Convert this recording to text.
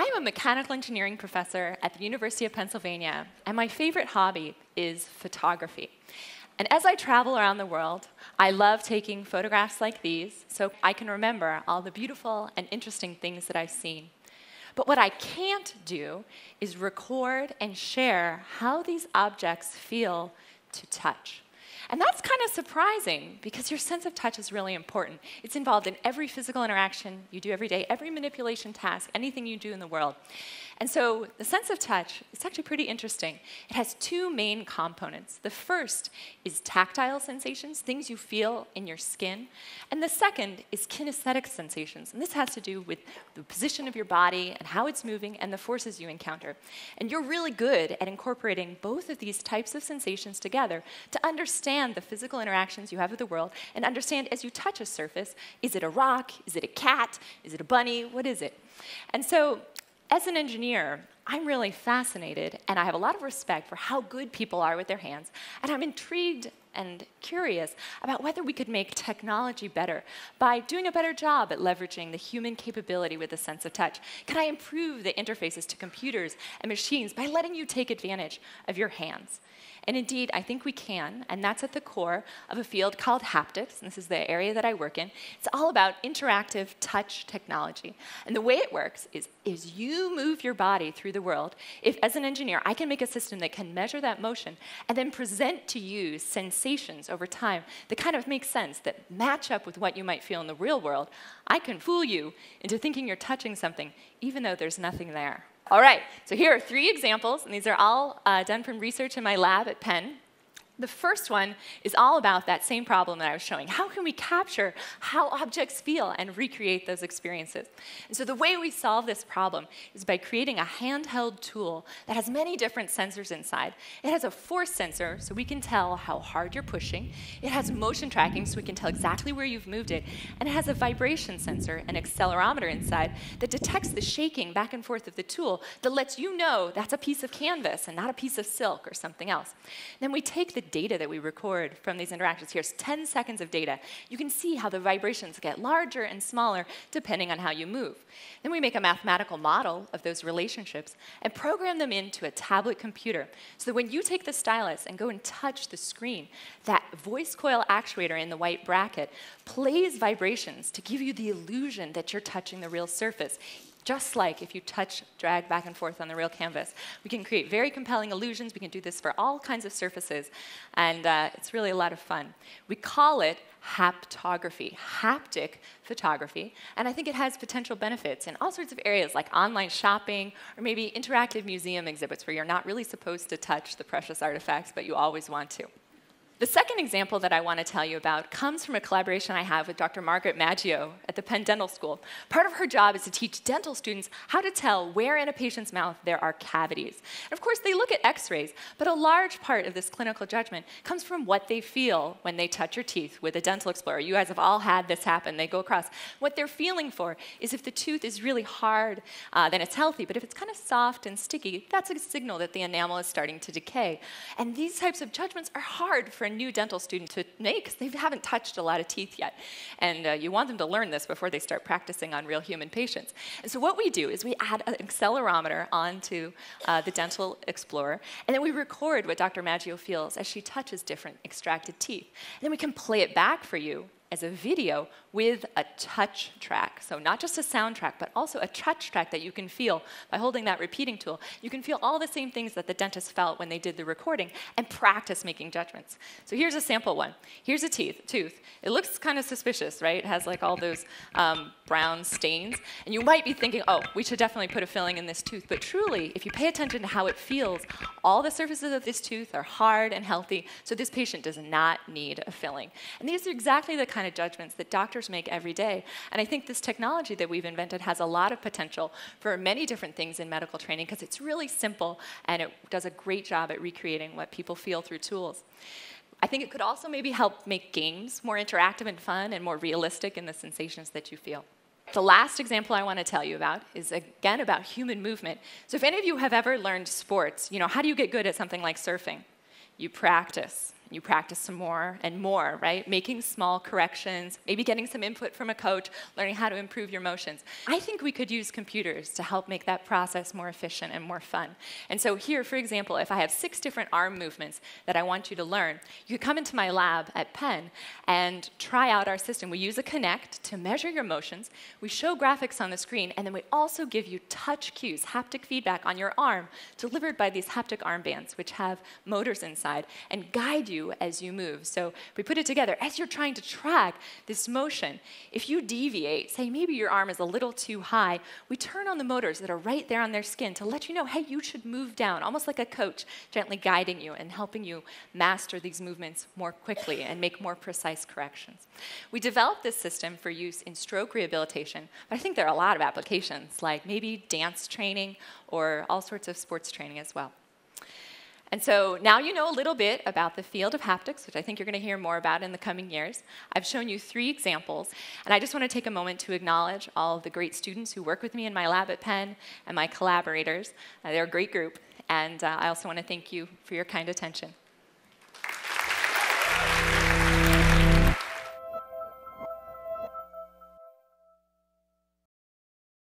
I'm a mechanical engineering professor at the University of Pennsylvania, and my favorite hobby is photography. And as I travel around the world, I love taking photographs like these so I can remember all the beautiful and interesting things that I've seen. But what I can't do is record and share how these objects feel to touch. And that's kind of surprising because your sense of touch is really important. It's involved in every physical interaction you do every day, every manipulation task, anything you do in the world. And so the sense of touch is actually pretty interesting. It has two main components. The first is tactile sensations, things you feel in your skin. And the second is kinesthetic sensations. And this has to do with the position of your body and how it's moving and the forces you encounter. And you're really good at incorporating both of these types of sensations together to understand the physical interactions you have with the world and understand as you touch a surface, is it a rock? Is it a cat? Is it a bunny? What is it? And so as an engineer, I'm really fascinated, and I have a lot of respect for how good people are with their hands, and I'm intrigued and curious about whether we could make technology better by doing a better job at leveraging the human capability with the sense of touch. Can I improve the interfaces to computers and machines by letting you take advantage of your hands? And indeed, I think we can, and that's at the core of a field called haptics, and this is the area that I work in. It's all about interactive touch technology. And the way it works is you move your body through the world. If, as an engineer, I can make a system that can measure that motion and then present to you sensations over time that kind of make sense, that match up with what you might feel in the real world, I can fool you into thinking you're touching something, even though there's nothing there. All right, so here are 3 examples, and these are all done from research in my lab at Penn. The first one is all about that same problem that I was showing. How can we capture how objects feel and recreate those experiences? And so the way we solve this problem is by creating a handheld tool that has many different sensors inside. It has a force sensor, so we can tell how hard you're pushing. It has motion tracking, so we can tell exactly where you've moved it. And it has a vibration sensor, an accelerometer inside, that detects the shaking back and forth of the tool that lets you know that's a piece of canvas and not a piece of silk or something else. Then we take the data that we record from these interactions. Here's 10 seconds of data. You can see how the vibrations get larger and smaller depending on how you move. Then we make a mathematical model of those relationships and program them into a tablet computer so that when you take the stylus and go and touch the screen, that voice coil actuator in the white bracket plays vibrations to give you the illusion that you're touching the real surface. Just like if you drag back and forth on the real canvas. We can create very compelling illusions. We can do this for all kinds of surfaces. And it's really a lot of fun. We call it haptography, haptic photography. And I think it has potential benefits in all sorts of areas like online shopping or maybe interactive museum exhibits where you're not really supposed to touch the precious artifacts, but you always want to. The second example that I want to tell you about comes from a collaboration I have with Dr. Margaret Maggio at the Penn Dental School. Part of her job is to teach dental students how to tell where in a patient's mouth there are cavities. And of course, they look at x-rays, but a large part of this clinical judgment comes from what they feel when they touch your teeth with a dental explorer. You guys have all had this happen. They go across. What they're feeling for is if the tooth is really hard, then it's healthy. But if it's kind of soft and sticky, that's a signal that the enamel is starting to decay. And these types of judgments are hard for a new dental student to make because they haven't touched a lot of teeth yet. And you want them to learn this before they start practicing on real human patients. And so what we do is we add an accelerometer onto the dental explorer, and then we record what Dr. Maggio feels as she touches different extracted teeth. And then we can play it back for you as a video with a touch track. So not just a sound track, but also a touch track that you can feel by holding that repeating tool. You can feel all the same things that the dentist felt when they did the recording and practice making judgments. So here's a sample one. Here's a tooth. It looks kind of suspicious, right? It has like all those brown stains. And you might be thinking, oh, we should definitely put a filling in this tooth. But truly, if you pay attention to how it feels, all the surfaces of this tooth are hard and healthy, so this patient does not need a filling. And these are exactly the kind of judgments that doctors make every day. And I think this technology that we've invented has a lot of potential for many different things in medical training because it's really simple and it does a great job at recreating what people feel through tools. I think it could also maybe help make games more interactive and fun and more realistic in the sensations that you feel. The last example I want to tell you about is, again, about human movement. So if any of you have ever learned sports, how do you get good at something like surfing? You practice. You practice some more and more, right? Making small corrections, maybe getting some input from a coach, learning how to improve your motions. I think we could use computers to help make that process more efficient and more fun. And so here, for example, if I have 6 different arm movements that I want you to learn, you could come into my lab at Penn and try out our system. We use a Kinect to measure your motions. We show graphics on the screen, and then we also give you touch cues, haptic feedback on your arm, delivered by these haptic armbands, which have motors inside, and guide you as you move. So we put it together. As you're trying to track this motion, if you deviate, say maybe your arm is a little too high, we turn on the motors that are right there on their skin to let you know, hey, you should move down, almost like a coach gently guiding you and helping you master these movements more quickly and make more precise corrections. We developed this system for use in stroke rehabilitation, but I think there are a lot of applications, like maybe dance training or all sorts of sports training as well. And so now you know a little bit about the field of haptics, which I think you're going to hear more about in the coming years. I've shown you 3 examples, and I just want to take a moment to acknowledge all of the great students who work with me in my lab at Penn and my collaborators. They're a great group, and I also want to thank you for your kind attention.